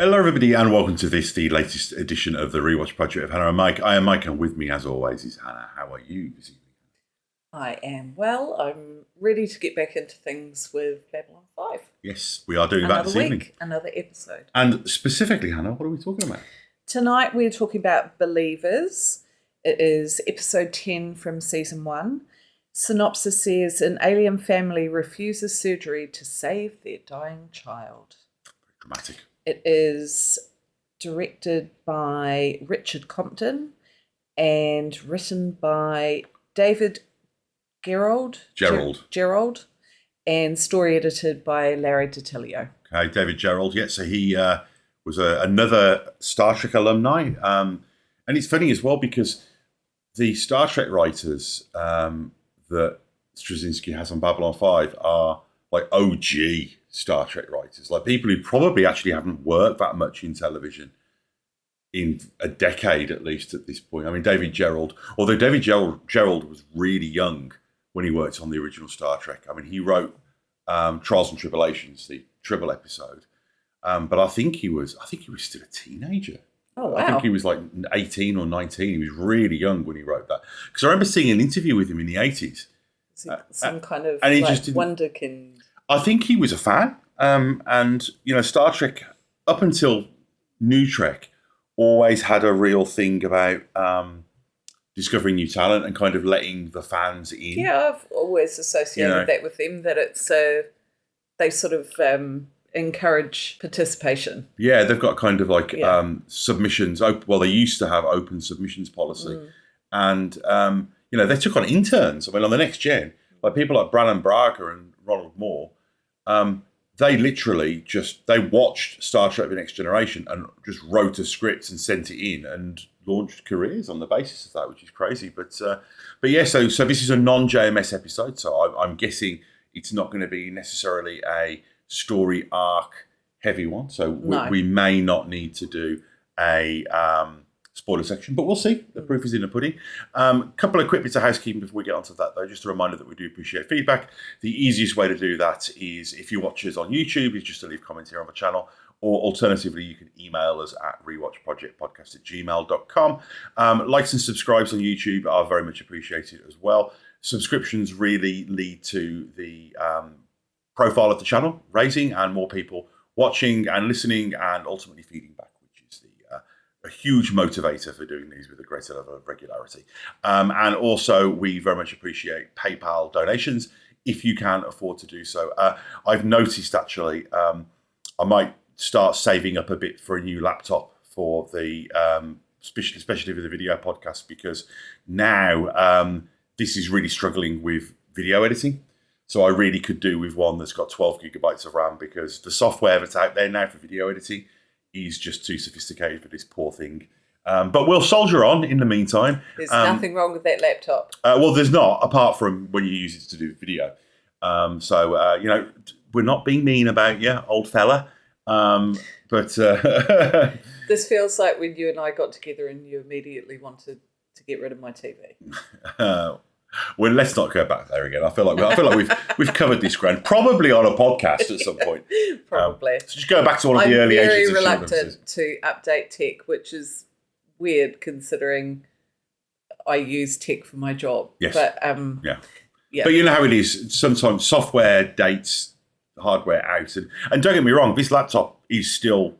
Hello, everybody, and welcome to the latest edition of the Rewatch Project of Hannah and Mike. I am Mike, and with me, as always, is Hannah. How are you this evening? I am well. I'm ready to get back into things with Babylon 5. Yes, we are doing that this evening. Another episode. And specifically, Hannah, what are we talking about? Tonight we're talking about Believers. It is episode 10 from season 1. Synopsis says, an alien family refuses surgery to save their dying child. Dramatic. It is directed by Richard Compton and written by David Gerrold, and story edited by Larry DiTillio. Okay, David Gerrold. Yeah, so he was another Star Trek alumni. And it's funny as well because the Star Trek writers that Straczynski has on Babylon 5 are like OG Star Trek writers, like people who probably actually haven't worked that much in television in a decade at least at this point. I mean, David Gerrold, although David Gerrold was really young when he worked on the original Star Trek. I mean, he wrote Trials and Tribulations, the Tribble episode, but I think he was still a teenager. Oh, wow. I think he was like 18 or 19. He was really young when he wrote that. Because I remember seeing an interview with him in the 80s. Some kind of and he like just wonderkind. I think he was a fan. And, you know, Star Trek, up until New Trek, always had a real thing about discovering new talent and kind of letting the fans in. Yeah, I've always associated that with them, that it's they sort of encourage participation. Yeah, they've got kind of like submissions. Well, they used to have open submissions policy. And, you know, they took on interns. I mean, on the Next Gen, like people like Brannon Braga and Ronald Moore, they literally they watched Star Trek The Next Generation and just wrote a script and sent it in and launched careers on the basis of that, which is crazy. But yeah, so this is a non-JMS episode, so I'm guessing it's not going to be necessarily a story arc heavy one. So we may not need to do a spoiler section, but we'll see. The proof is in the pudding. Couple of quick bits of housekeeping before we get onto that, though. Just a reminder that we do appreciate feedback. The easiest way to do that is if you watch us on YouTube, is just to leave comments here on the channel, or alternatively, you can email us at rewatchprojectpodcast@gmail.com. Likes and subscribes on YouTube are very much appreciated as well. Subscriptions really lead to the profile of the channel raising and more people watching and listening and ultimately feeding back, which is a huge motivator for doing these with a greater level of regularity. And also, we very much appreciate PayPal donations if you can afford to do so. I've noticed, actually, I might start saving up a bit for a new laptop for the, especially for the video podcast, because now this is really struggling with video editing. So I really could do with one that's got 12 gigabytes of RAM, because the software that's out there now for video editing is just too sophisticated for this poor thing. But we'll soldier on in the meantime. There's nothing wrong with that laptop. Well, there's not, apart from when you use it to do video. So, you know, we're not being mean about you, old fella. But this feels like when you and I got together and you immediately wanted to get rid of my TV. Well, let's not go back there again. I feel like we've covered this ground, probably on a podcast at some point. Probably. So just go back to one of the early Agents of I'm very reluctant to update tech, which is weird considering I use tech for my job. Yes. But yeah. But you know how it is. Sometimes software dates hardware out, and don't get me wrong, this laptop is still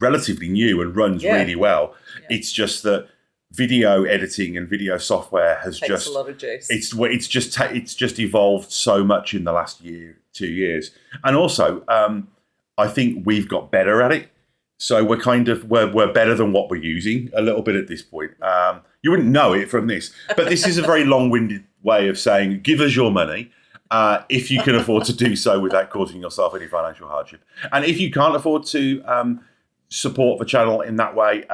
relatively new and runs really well. Yeah. It's just that video editing and video software takes a lot of juice. It's just evolved so much in the last 2 years, and also I think we've got better at it. So we're better than what we're using a little bit at this point. You wouldn't know it from this, but this is a very long-winded way of saying, give us your money if you can afford to do so without causing yourself any financial hardship. And if you can't afford to support the channel in that way,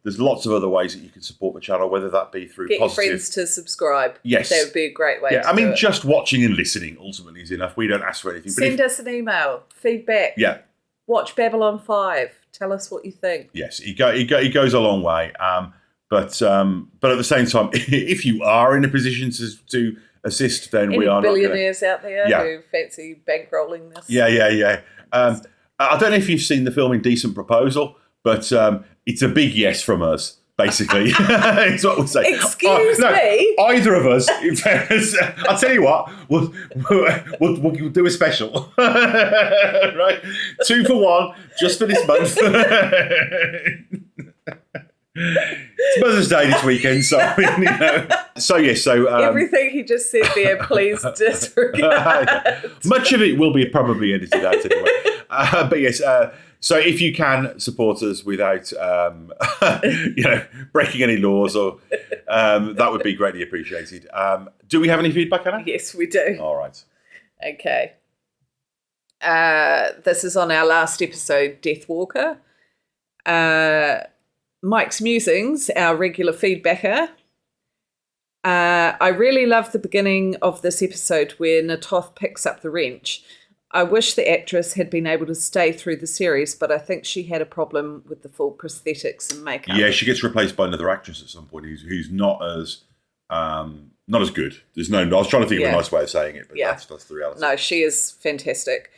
there's lots of other ways that you can support the channel, whether that be through get positive... your friends to subscribe. Yes. That would be a great way to I mean, do it. just watching and listening ultimately is enough. We don't ask for anything. Send us an email, feedback. Yeah. Watch Babylon 5. Tell us what you think. Yes, it goes a long way. But at the same time, if you are in a position to assist, then we are billionaires out there who fancy bankrolling this. Yeah. I don't know if you've seen the film Indecent Proposal, but it's a big yes from us. Basically, it's what we'll say. Excuse me. Either of us. In fairness, I'll tell you what. We'll do a special, right? 2 for 1, just for this month. It's Mother's Day this weekend, so I mean, you know. So yes, so Everything he just said there, please disregard. Much of it will be probably edited out anyway. But yes. So if you can support us without, breaking any laws, or that would be greatly appreciated. Do we have any feedback, Anna? Yes, we do. All right. Okay. This is on our last episode, Deathwalker. Mike's Musings, our regular feedbacker. I really love the beginning of this episode where Natoth picks up the wrench. I wish the actress had been able to stay through the series, but I think she had a problem with the full prosthetics and makeup. Yeah, she gets replaced by another actress at some point who's not as good. There's no. I was trying to think of a nice way of saying it, but that's the reality. No, she is fantastic.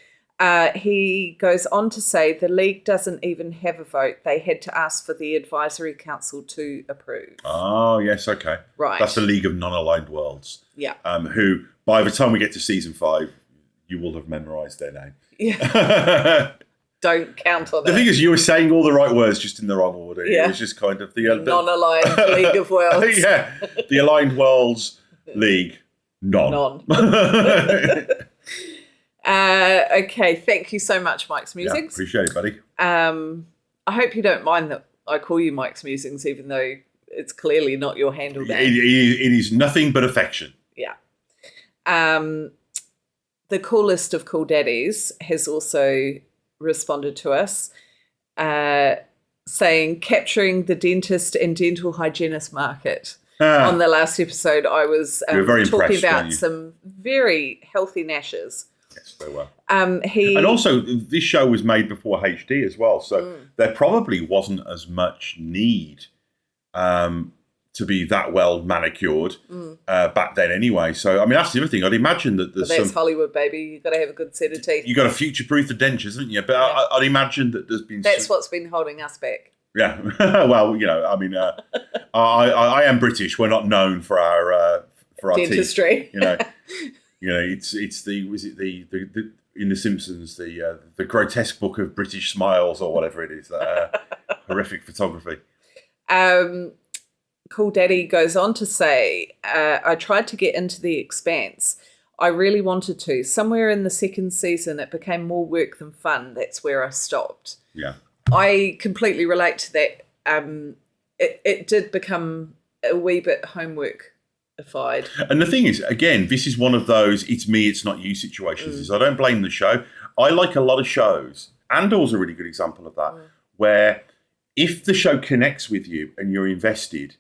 He goes on to say the league doesn't even have a vote. They had to ask for the advisory council to approve. Oh, yes, okay. Right. That's the League of Non-Aligned Worlds. Yeah. Who, by the time we get to season 5, you will have memorised their name. Yeah. Don't count on it. The thing is, you were saying all the right words, just in the wrong order. Yeah. It was just kind of the Non-Aligned League of Worlds. Yeah. The Aligned Worlds League. None. Okay, thank you so much, Mike's Musings. Yeah, appreciate it, buddy. I hope you don't mind that I call you Mike's Musings, even though it's clearly not your handle name. It is nothing but affection. Yeah. The coolest of cool daddies has also responded to us, saying capturing the dentist and dental hygienist market. On the last episode, I was talking about some very healthy gnashes. Yes, very well. And also, this show was made before HD as well, so there probably wasn't as much need to be that well manicured back then anyway. So, I mean, that's the other thing. I'd imagine that there's that's Hollywood, baby. You've got to have a good set of teeth. You've got to future-proof the dentures, haven't you? But yeah. I'd imagine that there's been... That's what's been holding us back. Yeah. Well, you know, I mean, I am British. We're not known for our dentistry. Teeth, you know, it's the in The Simpsons, the grotesque book of British smiles or whatever it is, horrific photography. Cool Daddy goes on to say, I tried to get into The Expanse. I really wanted to. Somewhere in the second season, it became more work than fun. That's where I stopped. Yeah. I completely relate to that. It did become a wee bit homework-ified. And the thing is, again, this is one of those it's me, it's not you situations. I don't blame the show. I like a lot of shows. Andor's a really good example of that, where if the show connects with you and you're invested,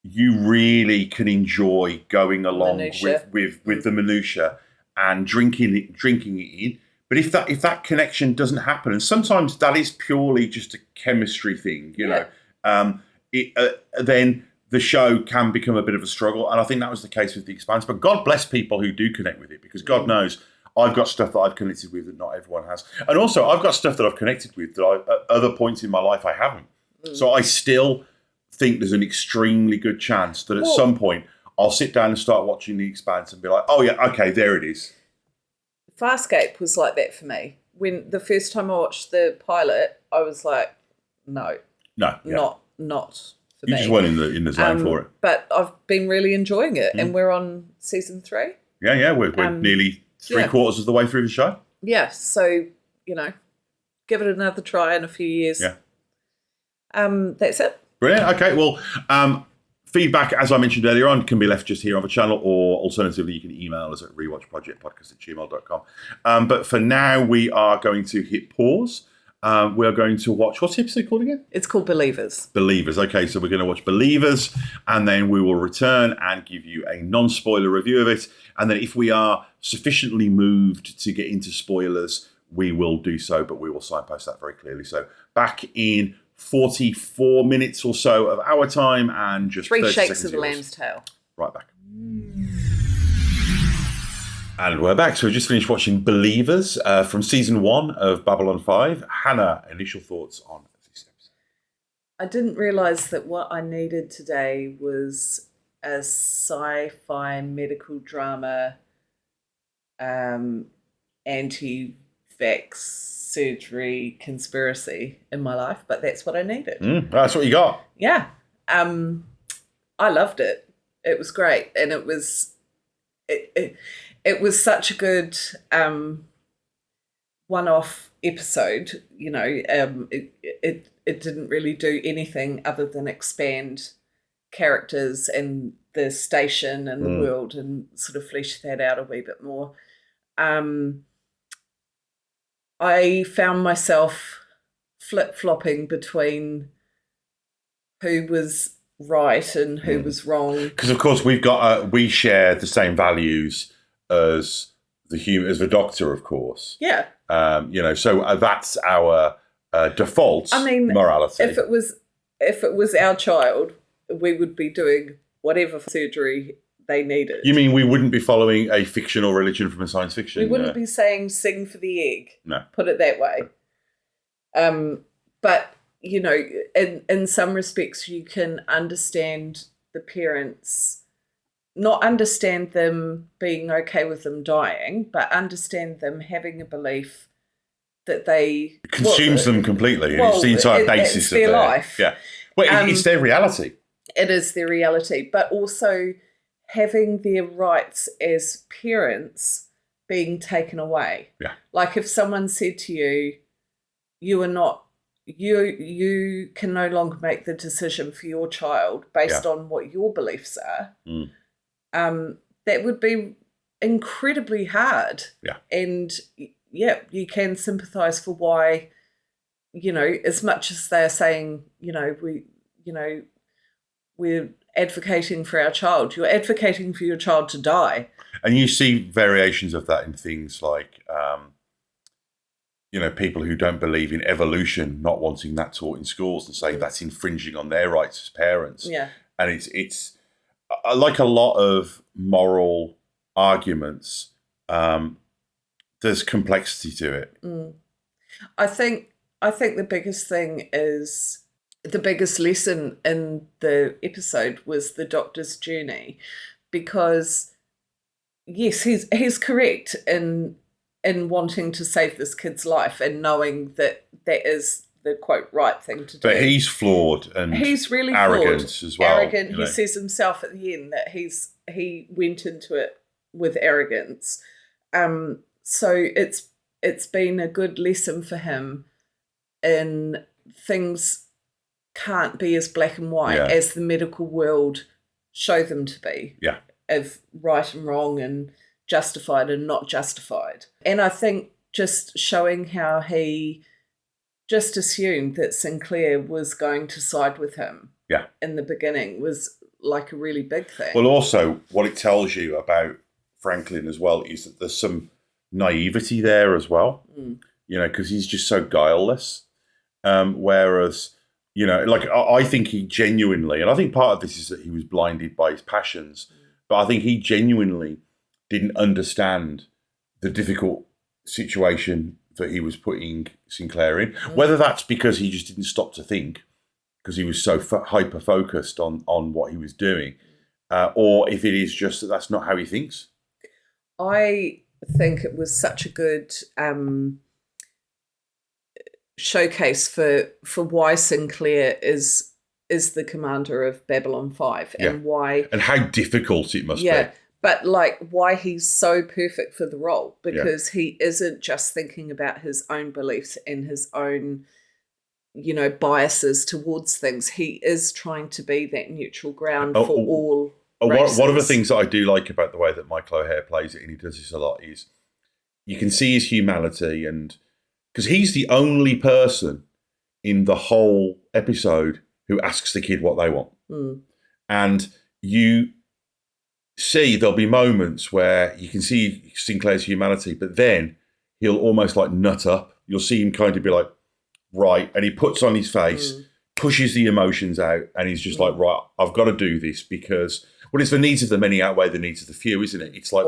you really can enjoy going along with the minutiae and drinking it in. But if that connection doesn't happen, and sometimes that is purely just a chemistry thing, you know, then the show can become a bit of a struggle. And I think that was the case with The Expanse. But God bless people who do connect with it, because God knows I've got stuff that I've connected with that not everyone has. And also I've got stuff that I've connected with that at other points in my life I haven't. So I still think there's an extremely good chance that at some point I'll sit down and start watching The Expanse and be like, oh yeah, okay, there it is. Farscape was like that for me. When the first time I watched the pilot, I was like, not for me. You just weren't in the zone for it. But I've been really enjoying it, and we're on season 3. Yeah, we're nearly 3/4 of the way through the show. Yeah, so, give it another try in a few years. Yeah. That's it. Brilliant. Okay, well, feedback, as I mentioned earlier on, can be left just here on the channel, or alternatively, you can email us at rewatchprojectpodcast@gmail.com. But for now, we are going to hit pause. We are going to watch, what's the episode called again? It's called Believers. Believers. Okay, so we're going to watch Believers, and then we will return and give you a non-spoiler review of it. And then if we are sufficiently moved to get into spoilers, we will do so, but we will signpost that very clearly. So back in 44 minutes or so of our time, and just 3 30 shakes seconds of the lamb's tail. Right back. And we're back. So we just finished watching Believers from season 1 of Babylon 5. Hannah, initial thoughts on this episode? I didn't realise that what I needed today was a sci-fi medical drama, anti-vax surgery conspiracy in my life, but that's what I needed. That's what you got. Yeah. I loved it. It was great, and it was such a good one-off episode. You know, it didn't really do anything other than expand characters and the station and the world and sort of flesh that out a wee bit more. I found myself flip-flopping between who was right and who was wrong. Because of course we share the same values as the Doctor, of course. Yeah. So that's our default morality. If it was our child, we would be doing whatever surgery they needed. You mean we wouldn't be following a fictional religion from a science fiction? We wouldn't be saying "sing for the egg." No. Put it that way. But you know, in some respects, you can understand the parents, not understand them being okay with them dying, but understand them having a belief that they consumes them completely. It's the entire basis of their life. Yeah, well, it's their reality. It is their reality, but also having their rights as parents being taken away. Yeah, like if someone said to you, "You are not." You can no longer make the decision for your child based on what your beliefs are. That would be incredibly hard. Yeah. And yeah, you can sympathise for why, you know, as much as they're saying, we're advocating for our child, you're advocating for your child to die. And you see variations of that in things like people who don't believe in evolution, not wanting that taught in schools and saying that's infringing on their rights as parents. Yeah. And it's like a lot of moral arguments, there's complexity to it. I think the biggest thing is, the biggest lesson in the episode was the Doctor's journey, because yes, he's correct in wanting to save this kid's life and knowing that is the quote right thing to do. But he's flawed and he's really arrogant flawed. As well. Arrogant. He says himself at the end that he went into it with arrogance. So it's been a good lesson for him in things can't be as black and white as the medical world show them to be. Yeah. Of right and wrong and justified and not justified. And I think just showing how he just assumed that Sinclair was going to side with him in the beginning was like a really big thing. Well, also what it tells you about Franklin as well is that there's some naivety there as well, because he's just so guileless. Whereas, I think he genuinely, and I think part of this is that he was blinded by his passions, but I think he genuinely didn't understand the difficult situation that he was putting Sinclair in. Whether that's because he just didn't stop to think because he was so hyper-focused on what he was doing, or if it is just that that's not how he thinks. I think it was such a good showcase for why Sinclair is the commander of Babylon 5 and why... And how difficult it must be. But why he's so perfect for the role, because he isn't just thinking about his own beliefs and his own, biases towards things. He is trying to be that neutral ground for all races. One of the things that I do like about the way that Michael O'Hare plays it, and he does this a lot, is you can see his humanity, and because he's the only person in the whole episode who asks the kid what they want. And you see there'll be moments where you can see Sinclair's humanity, but then he'll almost nut up. You'll see him kind of be like, right, and he puts on his face pushes the emotions out, and he's just like, right, I've got to do this because, well, it's the needs of the many outweigh the needs of the few, isn't it? It's like,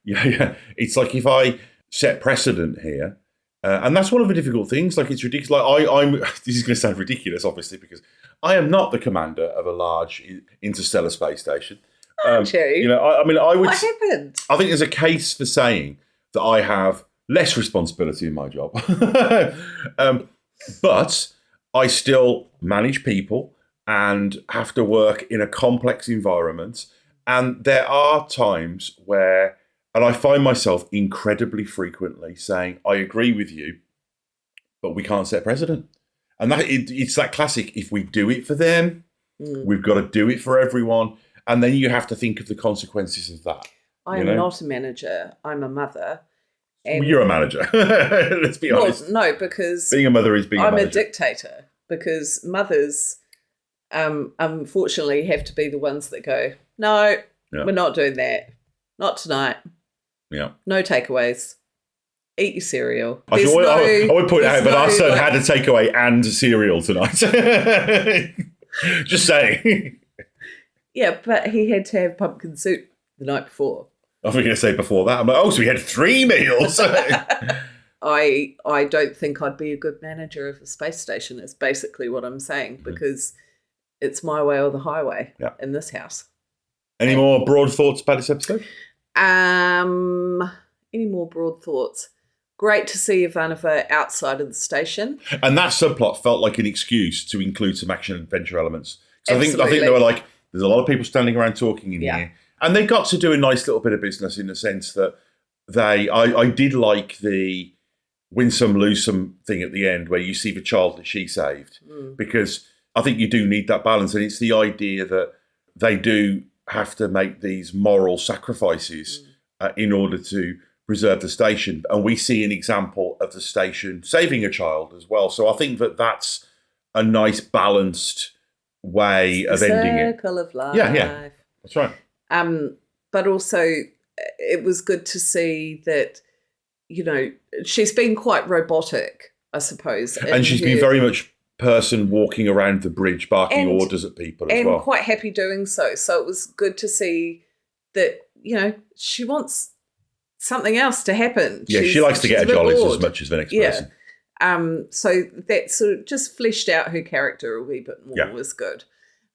yeah. It's like if I set precedent here, and that's one of the difficult things. Like, it's ridiculous. Like, I'm. This is going to sound ridiculous, obviously, because I am not the commander of a large interstellar space station. Aren't you? You know, I mean, I would. What happened? I think there's a case for saying that I have less responsibility in my job, but I still manage people and have to work in a complex environment. And there are times where. And I find myself incredibly frequently saying, I agree with you, but we can't set precedent. And it's that classic, if we do it for them, we've got to do it for everyone. And then you have to think of the consequences of that. I'm not a manager. I'm a mother. And you're a manager. Let's be honest. No, because being a mother is being a manager. I'm a dictator, because mothers unfortunately have to be the ones that go, no, we're not doing that. Not tonight. Yeah. No takeaways. Eat your cereal. I would point out that our son had a takeaway and a cereal tonight. Just saying. Yeah, but he had to have pumpkin soup the night before. I was going to say before that. I'm like, so he had 3 meals. I don't think I'd be a good manager of a space station, is basically what I'm saying, because it's my way or the highway in this house. Any more broad thoughts about this episode? Any more broad thoughts? Great to see Ivanova outside of the station. And that subplot felt like an excuse to include some action adventure elements. So I think they were like, there's a lot of people standing around talking in here. And they got to do a nice little bit of business in the sense that I did like the win some, lose some thing at the end where you see the child that she saved. Because I think you do need that balance. And it's the idea that they do have to make these moral sacrifices in order to preserve the station. And we see an example of the station saving a child as well. So I think that that's a nice balanced way of ending it. Circle of life. Yeah, that's right. But also it was good to see that, you know, she's been quite robotic, I suppose. And she's been very much person walking around the bridge barking orders at people as well. And quite happy doing so. So it was good to see that, you know, she wants something else to happen. Yeah, she likes to get her jollies as much as the next person. So that sort of just fleshed out her character a wee bit more, was good.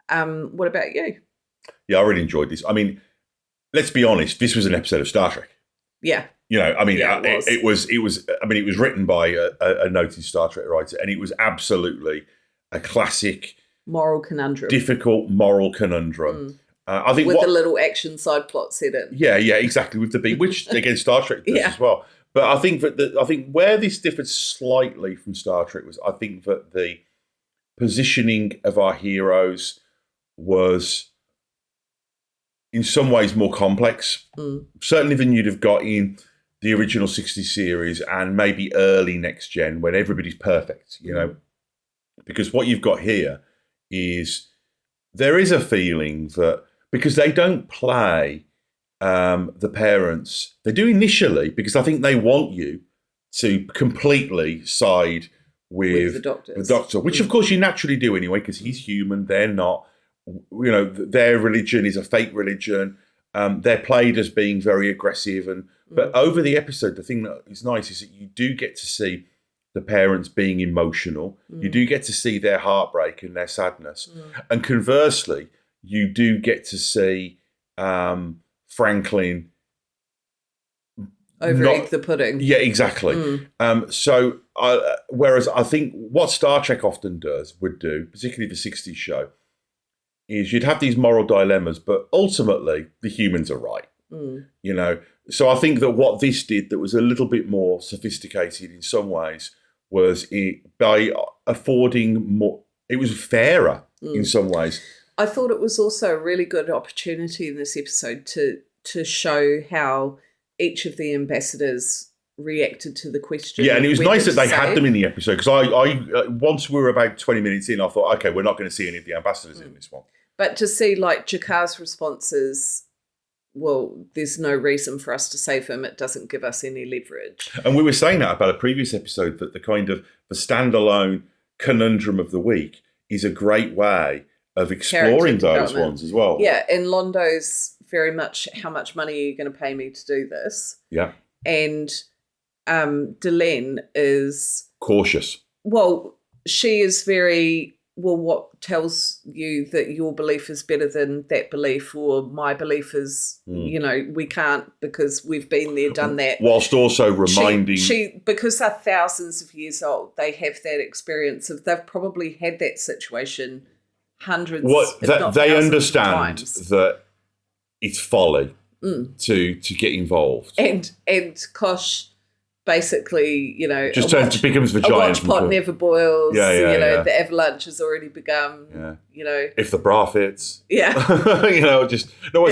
What about you? Yeah, I really enjoyed this. I mean, let's be honest, this was an episode of Star Trek. Yeah. You know, I mean, it was written by a noted Star Trek writer, and it was absolutely a classic moral conundrum. Difficult moral conundrum. I think with the little action side plot set in. Yeah, exactly. With the beat, which again Star Trek does as well. But I think that I think where this differed slightly from Star Trek was I think that the positioning of our heroes was in some ways more complex, certainly than you'd have got in the original 60 series and maybe early Next Gen when everybody's perfect, you know, because what you've got here is there is a feeling that because they don't play the parents, they do initially because I think they want you to completely side with the doctor, which of course you naturally do anyway because he's human, they're not. You know, their religion is a fake religion. They're played as being very aggressive, but over the episode, the thing that is nice is that you do get to see the parents being emotional. You do get to see their heartbreak and their sadness, and conversely, you do get to see Franklin overeat the pudding. Yeah, exactly. So, whereas I think what Star Trek often would do, particularly the 60s show, is you'd have these moral dilemmas, but ultimately the humans are right. You know, so I think that what this did that was a little bit more sophisticated in some ways was by affording more. It was fairer in some ways. I thought it was also a really good opportunity in this episode to show how each of the ambassadors reacted to the question. Yeah, and it was nice that they had them in the episode because I once we were about 20 minutes in, I thought, okay, we're not going to see any of the ambassadors in this one. But to see like Jakar's responses, well, there's no reason for us to save him. It doesn't give us any leverage. And we were saying that about a previous episode that the kind of the standalone conundrum of the week is a great way of exploring those ones as well. Yeah, and Londo's very much, how much money are you going to pay me to do this? Yeah. And Delenn is... cautious. Well, she is very... Well, what tells you that your belief is better than that belief, or my belief is, we can't because we've been there, done that. Whilst also reminding... because they're thousands of years old, they have that experience of, they've probably had that situation hundreds, if not they thousands understand of times. that it's folly to get involved. And Kosh... basically, just becomes the giant. A watch pot never boils. Yeah. The avalanche has already begun. Yeah. If the bra fits. Yeah. Is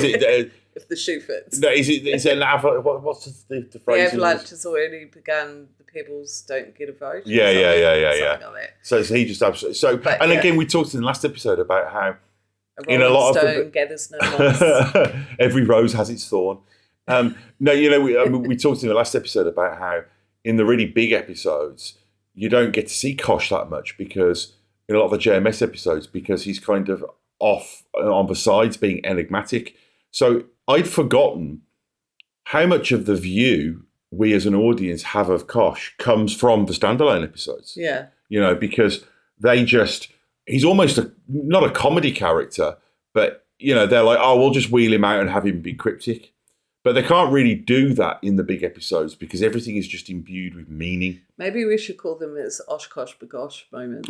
it? If the shoe fits. No, is it an avalanche? What's the phrase? The avalanche has already begun. The pebbles don't get a vote. Yeah. Something like that. So he just absolutely. Again, we talked in the last episode about how in a lot of gathers no moss. Every rose has its thorn. We talked in the last episode about how in the really big episodes you don't get to see Kosh that much, because in a lot of the JMS episodes, because he's kind of off on the sides being enigmatic. So I'd forgotten how much of the view we as an audience have of Kosh comes from the standalone episodes. Yeah. Because he's almost not a comedy character, but they're like, oh, we'll just wheel him out and have him be cryptic. But they can't really do that in the big episodes because everything is just imbued with meaning. Maybe we should call them as Oshkosh Bagosh moments.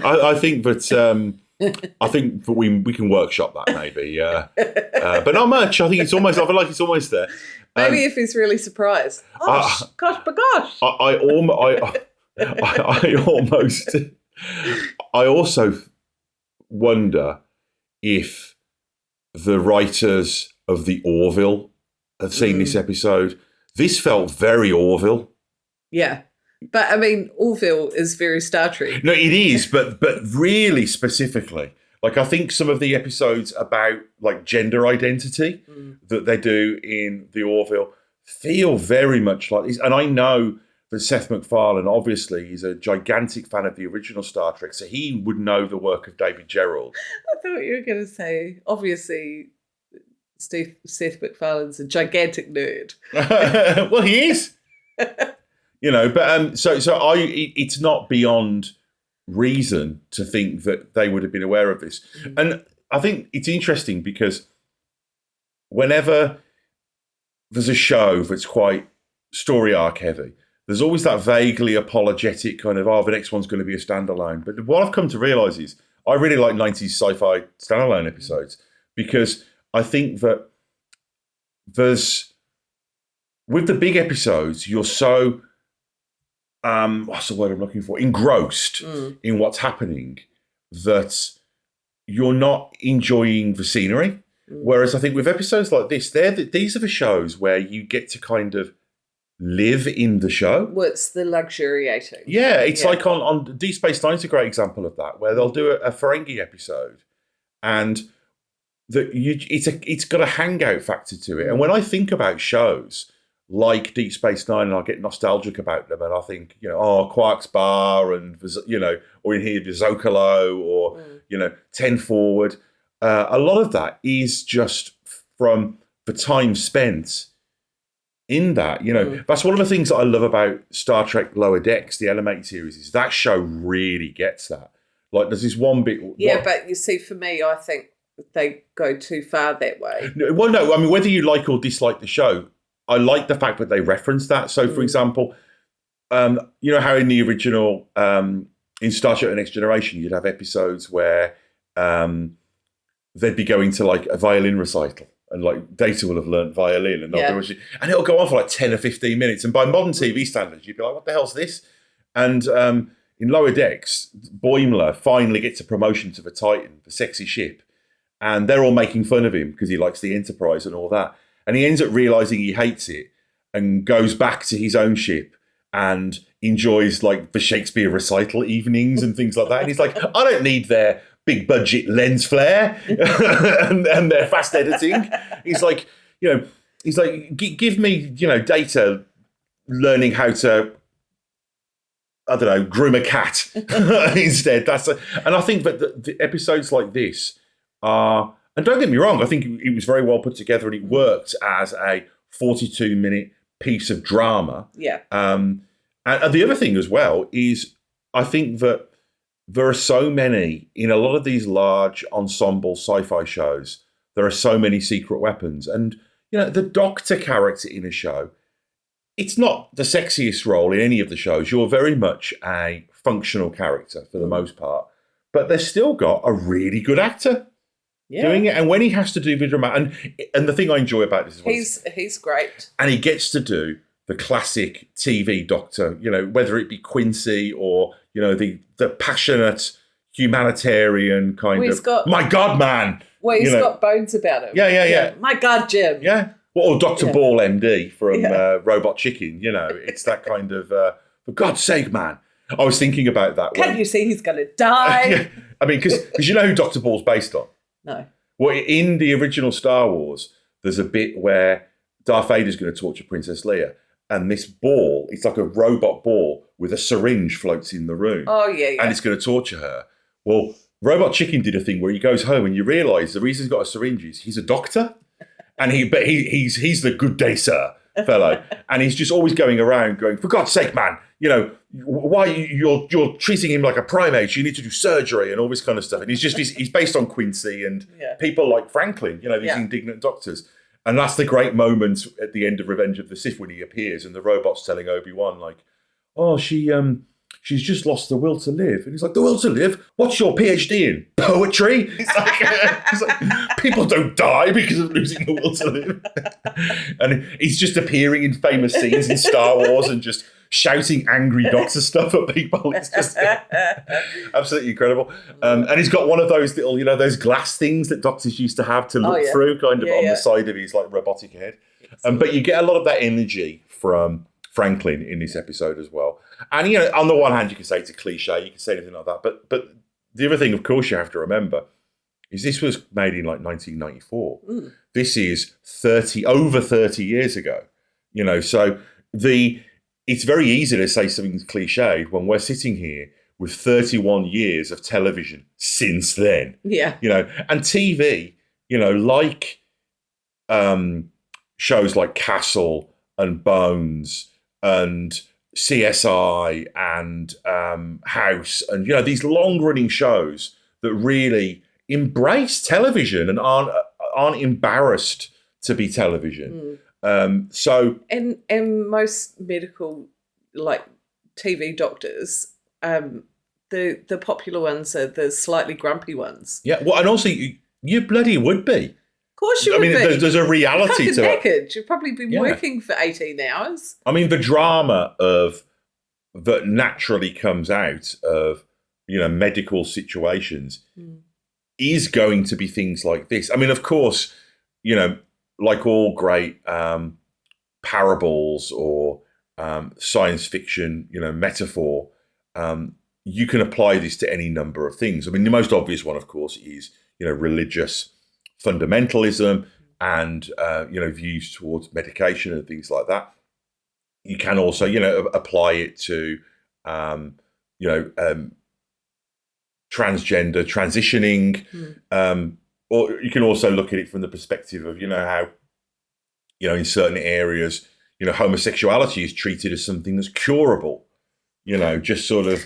I think that we can workshop that maybe, but not much. I think I feel like it's almost there. Maybe if he's really surprised. Oshkosh Bagosh. I also wonder if the writers of the Orville have seen this episode. This felt very Orville. Yeah. But, I mean, Orville is very Star Trek. No, it is, but really specifically. Like, I think some of the episodes about, like, gender identity that they do in the Orville feel very much like this. And I know that Seth MacFarlane, obviously, is a gigantic fan of the original Star Trek, so he would know the work of David Gerrold. I thought you were going to say, obviously, Seth MacFarlane's a gigantic nerd. Well, he is. But it's not beyond reason to think that they would have been aware of this. And I think it's interesting because whenever there's a show that's quite story arc heavy, there's always that vaguely apologetic kind of, the next one's going to be a standalone. But what I've come to realise is I really like 90s sci-fi standalone episodes because I think that with the big episodes, you're so, what's the word I'm looking for? Engrossed in what's happening that you're not enjoying the scenery. Whereas I think with episodes like this, these are the shows where you get to kind of live in the show. Well, it's the luxuriating. Yeah, it's like on Deep Space Nine's a great example of that, where they'll do a Ferengi episode and it's got a hangout factor to it. And when I think about shows like Deep Space Nine, and I get nostalgic about them, and I think, Quark's Bar, and or in here Zocalo, or 10 Forward. A lot of that is just from the time spent in that. That's one of the things that I love about Star Trek Lower Decks, the animated series, is that show really gets that. Like, there's this one bit. Yeah, but you see, for me, I think they go too far that way. Well, no, I mean, whether you like or dislike the show, I like the fact that they reference that. So, for example, you know how in the original, in Star Trek The Next Generation, you'd have episodes where they'd be going to like a violin recital, and like Data will have learnt violin, and and it'll go on for like 10 or 15 minutes. And by modern TV standards, you'd be like, what the hell's this? And in Lower Decks, Boimler finally gets a promotion to the Titan, the sexy ship, and they're all making fun of him because he likes the Enterprise and all that. And he ends up realising he hates it and goes back to his own ship and enjoys like the Shakespeare recital evenings and things like that. And he's like, I don't need their big budget lens flare and their fast editing. He's like, give me, Data learning how to I don't know, groom a cat instead. And I think that the episodes like this are, and don't get me wrong, I think it was very well put together and it worked as a 42-minute piece of drama. Yeah. And the other thing as well is I think that there are so many, in a lot of these large ensemble sci-fi shows, there are so many secret weapons. And, the Doctor character in a show, it's not the sexiest role in any of the shows. You're very much a functional character for the most part. But they've still got a really good actor doing it. And when he has to do the drama, and the thing I enjoy about this is he's great. And he gets to do the classic TV Doctor, whether it be Quincy or, the passionate humanitarian kind of, my God, man. Well, he's got bones about him. Yeah. My God, Jim. Yeah. Well, or Dr. Ball MD from Robot Chicken, it's that kind of, for God's sake, man. I was thinking about that. Can't you see he's going to die? I mean, because you know who Dr. Ball's based on? No. Well, in the original Star Wars, there's a bit where Darth Vader's going to torture Princess Leia. And this ball, it's like a robot ball with a syringe floats in the room. Oh, yeah. And it's going to torture her. Well, Robot Chicken did a thing where he goes home and you realise the reason he's got a syringe is he's a doctor. And he's the good day, sir fellow. And he's just always going around going, for God's sake, man, why you're treating him like a primate? You need to do surgery and all this kind of stuff. And he's based on Quincy and people like Franklin, these indignant doctors. And that's the great moment at the end of Revenge of the Sith when he appears and the robot's telling Obi-Wan, like, oh, she's just lost the will to live. And he's like, the will to live? What's your PhD in? Poetry? It's like people don't die because of losing the will to live. And he's just appearing in famous scenes in Star Wars and just shouting angry Doctor stuff at people. It's just absolutely incredible. And he's got one of those little, those glass things that doctors used to have to look through kind of on the side of his like robotic head. But you get a lot of that energy from Franklin in this episode as well. And, on the one hand, you can say it's a cliche, you can say anything like that. But the other thing, of course, you have to remember is this was made in like 1994. This is over 30 years ago, so it's very easy to say something's cliched when we're sitting here with 31 years of television since then. Yeah. And TV, like shows like Castle and Bones and CSI and House and, these long-running shows that really embrace television and aren't embarrassed to be television. So and most medical like TV doctors, the popular ones are the slightly grumpy ones. Yeah, well, and also you bloody would be. Of course you would be. There's a reality to it. You've probably been working for 18 hours. I mean, the drama that naturally comes out of medical situations is going to be things like this. I mean, of course, like all great parables or science fiction, metaphor, you can apply this to any number of things. I mean, the most obvious one, of course, is, religious fundamentalism and, views towards medication and things like that. You can also, apply it to, transgender transitioning, or you can also look at it from the perspective of, how, in certain areas, homosexuality is treated as something that's curable, just sort of,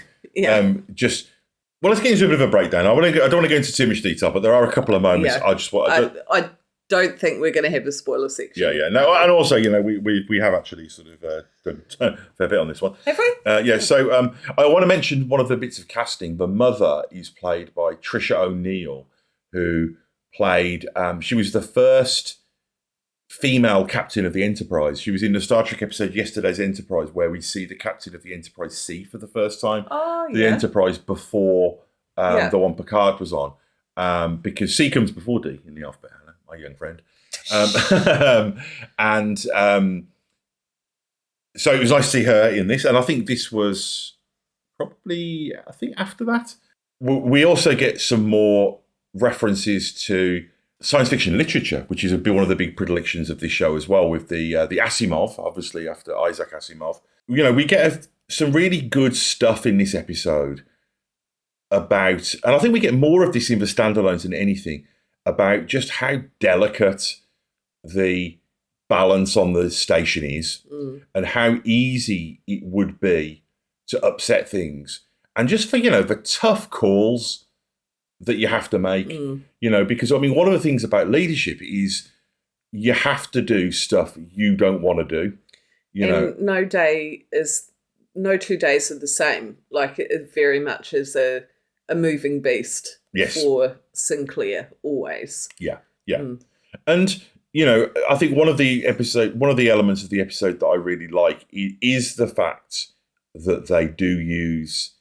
well, let's get into a bit of a breakdown. I don't want to go into too much detail, but there are a couple of moments I don't think we're going to have a spoiler section. Yeah. No, and also, we have actually sort of done a fair bit on this one. Have we? So I want to mention one of the bits of casting. The mother is played by Trisha O'Neill, who played, she was the first female captain of the Enterprise. She was in the Star Trek episode Yesterday's Enterprise, where we see the captain of the Enterprise C for the first time. Oh, yeah. The Enterprise before the one Picard was on, because C comes before D in the alphabet, Hannah, my young friend. So it was nice to see her in this, and I think this was probably, after that. We also get some more references to science fiction literature, which is one of the big predilections of this show as well, with the Asimov, obviously after Isaac Asimov. We get some really good stuff in this episode about, and I think we get more of this in the standalones than anything, about just how delicate the balance on the station is and how easy it would be to upset things. And just for, the tough calls that you have to make, because, one of the things about leadership is you have to do stuff you don't want to do. No 2 days are the same. Like, it very much is a moving beast for Sinclair, always. Yeah. And, I think one of the elements of the episode that I really like is the fact that they do use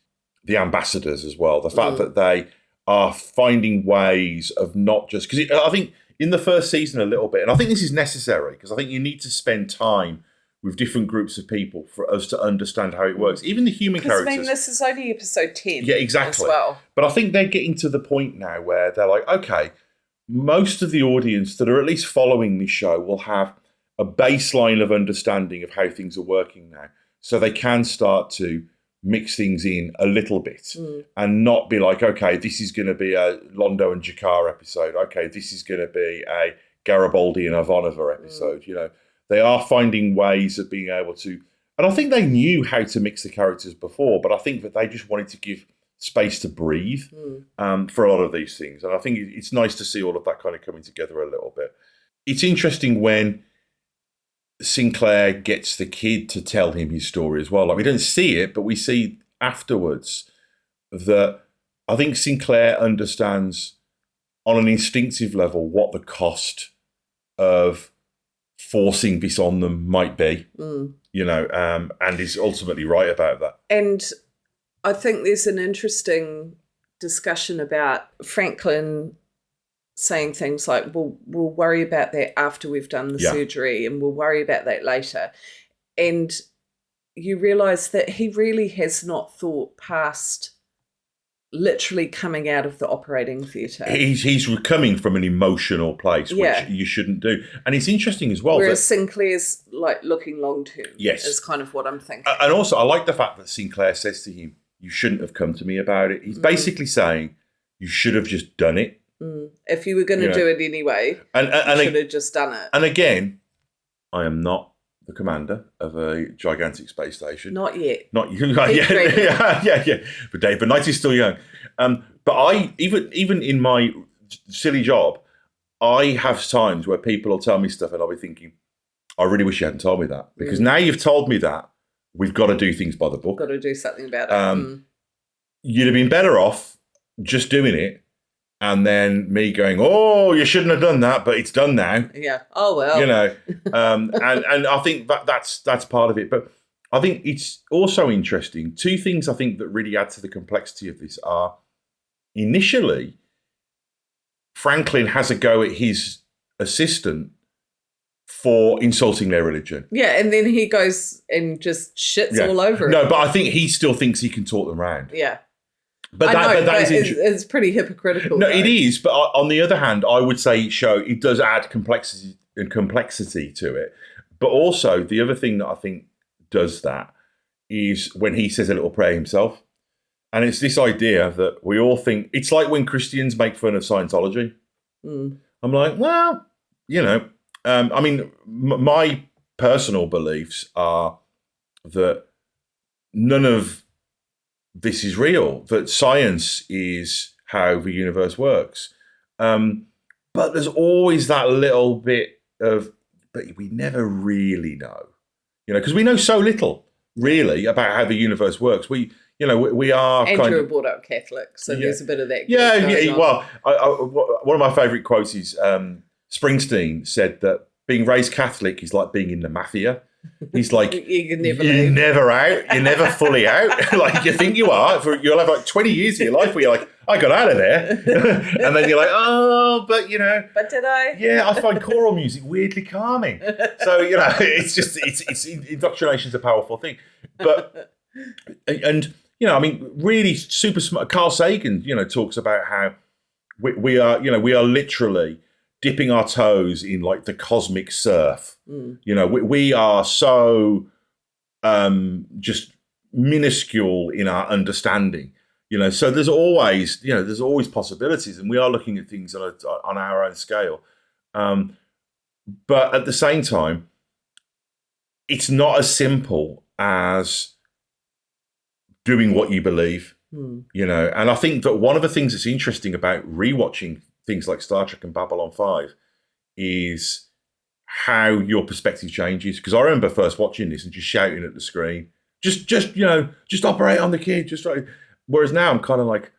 the ambassadors as well. The fact that they are finding ways of not just... Because I think in the first season a little bit, and I think this is necessary, because I think you need to spend time with different groups of people for us to understand how it works. Even the human characters. This is only episode 10. Yeah, exactly. As well. But I think they're getting to the point now where they're like, okay, most of the audience that are at least following this show will have a baseline of understanding of how things are working now. So they can start to mix things in a little bit and not be like, okay, this is going to be a Londo and Jakar episode. Okay, this is going to be a Garibaldi and Ivanova episode, They are finding ways of being able to, and I think they knew how to mix the characters before, but I think that they just wanted to give space to breathe for a lot of these things. And I think it's nice to see all of that kind of coming together a little bit. It's interesting when Sinclair gets the kid to tell him his story as well. Like, we don't see it, but we see afterwards that I think Sinclair understands on an instinctive level what the cost of forcing this on them might be, and is ultimately right about that. And I think there's an interesting discussion about Franklin saying things like, we'll worry about that after we've done the surgery, and we'll worry about that later. And you realise that he really has not thought past literally coming out of the operating theatre. He's coming from an emotional place, which you shouldn't do. And it's interesting as well. Whereas Sinclair's like looking long term. Yes. Is kind of what I'm thinking. And also, I like the fact that Sinclair says to him, you shouldn't have come to me about it. He's basically saying, you should have just done it. If you were going to do it anyway, you should have just done it. And again, I am not the commander of a gigantic space station. Not yet. Not you. Yeah. But Dave, but Knight is still young. But I, even in my silly job, I have times where people will tell me stuff and I'll be thinking, I really wish you hadn't told me that. Because now you've told me that, we've got to do things by the book. Got to do something about it. You'd have been better off just doing it. And then me going, oh, you shouldn't have done that, but it's done now. Yeah. Oh, well. And I think that's part of it. But I think it's also interesting. Two things I think that really add to the complexity of this are, initially, Franklin has a go at his assistant for insulting their religion. Yeah, and then he goes and just shits all over it. No, but I think he still thinks he can talk them round. Yeah. But it's pretty hypocritical. No, it is. But on the other hand, I would say it does add complexity to it. But also, the other thing that I think does that is when he says a little prayer himself. And it's this idea that we all think, it's like when Christians make fun of Scientology. I'm like, well, my personal beliefs are that none of this is real, that science is how the universe works. But there's always that little bit of, but we never really know, because we know so little really about how the universe works. We are Andrew brought up Catholic, so there's a bit of that. Yeah. Well, one of my favourite quotes is Springsteen said that being raised Catholic is like being in the mafia. He's like, you're never out, you're never fully out. Like, you think you are, you'll have like 20 years of your life where you're like, I got out of there. And then you're like, oh, but But did I? Yeah, I find choral music weirdly calming. So, it's just, it's indoctrination's a powerful thing. But, and, really super smart. Carl Sagan, talks about how we are literally dipping our toes in like the cosmic surf. We are so just minuscule in our understanding. So there's always possibilities, and we are looking at things on our own scale. But at the same time, it's not as simple as doing what you believe, And I think that one of the things that's interesting about rewatching things like Star Trek and Babylon 5 is how your perspective changes. Because I remember first watching this and just shouting at the screen, just operate on the kid, just right. Whereas now I'm kind of like,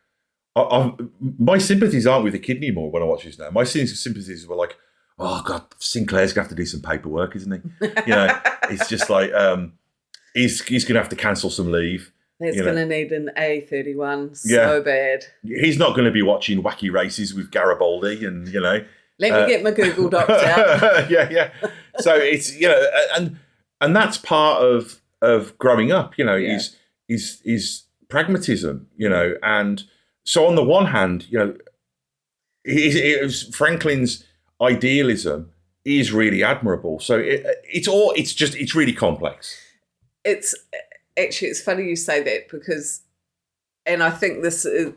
my sympathies aren't with the kid anymore when I watch this now. My sympathies were like, oh God, Sinclair's gonna have to do some paperwork, isn't he? It's just like he's gonna have to cancel some leave. He's gonna need an A31 so bad. He's not gonna be watching Wacky Races with Garibaldi, and Let me get my Google Docs out. yeah. So it's and that's part of growing up. Is pragmatism. And so on the one hand, Franklin's idealism is really admirable. So it's really complex. It's funny you say that, because, and I think this is,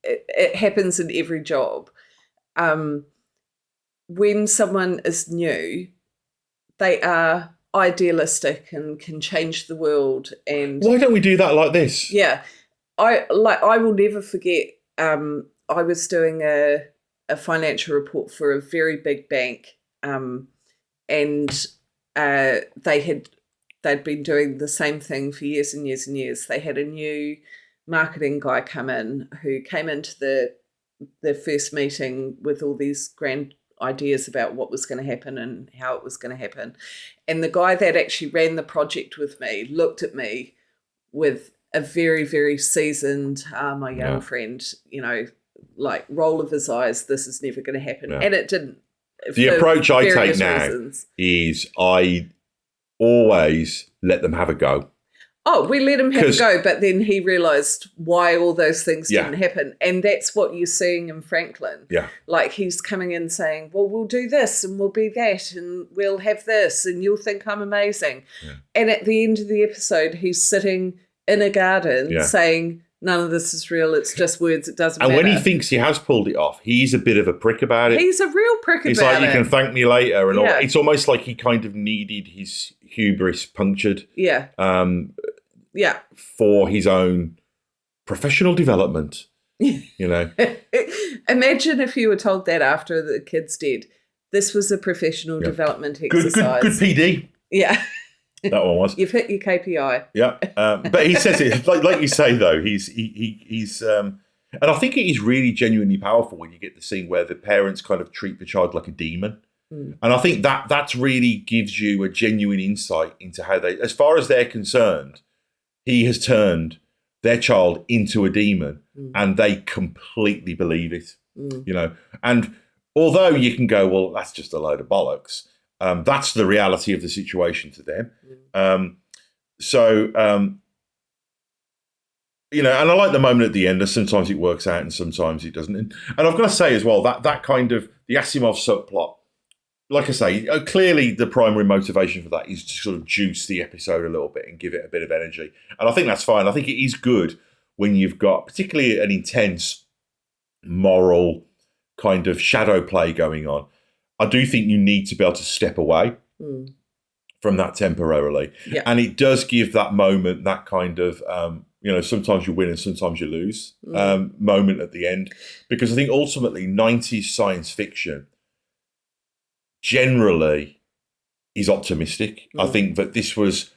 it happens in every job. When someone is new, they are idealistic and can change the world. And why don't we do that like this? Yeah, I will never forget. I was doing a financial report for a very big bank, and they'd been doing the same thing for years and years and years. They had a new marketing guy come in who came into the first meeting with all these grand ideas about what was going to happen and how it was going to happen. And the guy that actually ran the project with me looked at me with a very, very seasoned, my young friend, like roll of his eyes, this is never going to happen. Yeah. And it didn't. The approach I take now is I always let them have a go. Oh, we let him have a go, but then he realised why all those things didn't happen. And that's what you're seeing in Franklin. Yeah. Like he's coming in saying, well, we'll do this and we'll be that and we'll have this and you'll think I'm amazing. Yeah. And at the end of the episode, he's sitting in a garden saying, none of this is real. It's just words. It doesn't matter. And when he thinks he has pulled it off, he's a bit of a prick about it. He's a real prick about it. He's like, you can thank me later. And all. It's almost like he kind of needed his hubris punctured. Yeah. For his own professional development. Imagine if you were told that after the kid's dead. This was a professional development exercise. Good PD. Yeah. That one was. You've hit your KPI. Yeah, but he says it like you say though. He's and I think it is really genuinely powerful when you get the scene where the parents kind of treat the child like a demon, and I think that really gives you a genuine insight into how they, as far as they're concerned, he has turned their child into a demon, and they completely believe it. And although you can go, well, that's just a load of bollocks. That's the reality of the situation to them. And I like the moment at the end. Sometimes it works out and sometimes it doesn't. And I've got to say as well, that kind of the Asimov subplot, like I say, clearly the primary motivation for that is to sort of juice the episode a little bit and give it a bit of energy. And I think that's fine. I think it is good when you've got particularly an intense moral kind of shadow play going on. I do think you need to be able to step away from that temporarily. Yeah. And it does give that moment, that kind of, sometimes you win and sometimes you lose moment at the end. Because I think ultimately 90s science fiction generally is optimistic. I think that this was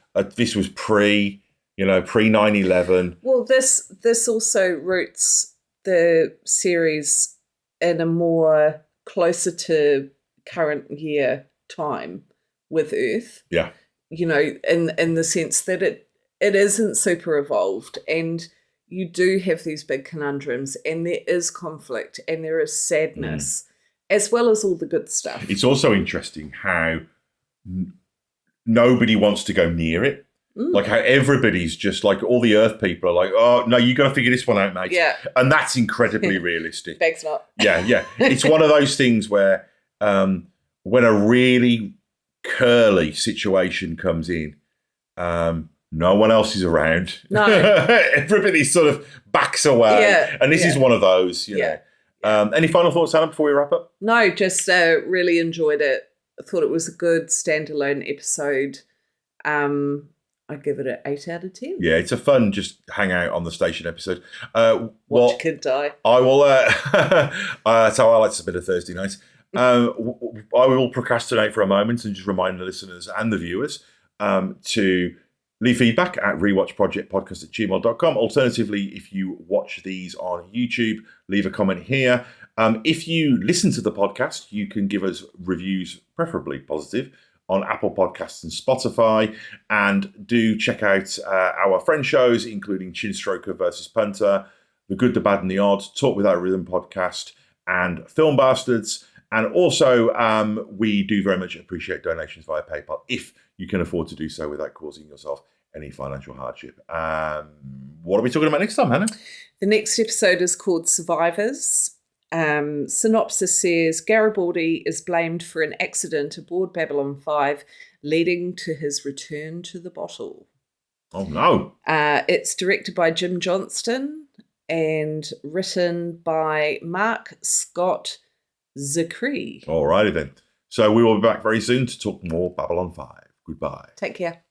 pre 9/11. Well, this also roots the series in a more closer to current year time with Earth. Yeah. In the sense that it isn't super evolved, and you do have these big conundrums, and there is conflict and there is sadness as well as all the good stuff. It's also interesting how nobody wants to go near it. Like how everybody's just like, all the Earth people are like, oh, no, you got to figure this one out, mate. Yeah. And that's incredibly realistic. Thanks, not. Yeah. It's one of those things where when a really curly situation comes in, no one else is around. No. Everybody sort of backs away. Yeah, And this is one of those, you know. Any final thoughts, Hannah, before we wrap up? No, just really enjoyed it. I thought it was a good standalone episode. I'd give it an 8 out of 10. Yeah, it's a fun just hang out on the station episode. Watch a kid die. I will. That's how I like to spend a Thursday night. I will procrastinate for a moment and just remind the listeners and the viewers to leave feedback at rewatchprojectpodcast@gmail.com. Alternatively, if you watch these on YouTube, leave a comment here. If you listen to the podcast, you can give us reviews, preferably positive, on Apple Podcasts and Spotify. And do check out our friend shows, including Chinstroker versus Punter, The Good, the Bad and the Odd, Talk Without Rhythm podcast, and Film Bastards. And also, we do very much appreciate donations via PayPal if you can afford to do so without causing yourself any financial hardship. What are we talking about next time, Hannah? The next episode is called Survivors. Synopsis says Garibaldi is blamed for an accident aboard Babylon 5, leading to his return to the bottle. Oh, no. It's directed by Jim Johnston and written by Mark Scott Zicree. All righty then. So we will be back very soon to talk more Babylon 5. Goodbye. Take care.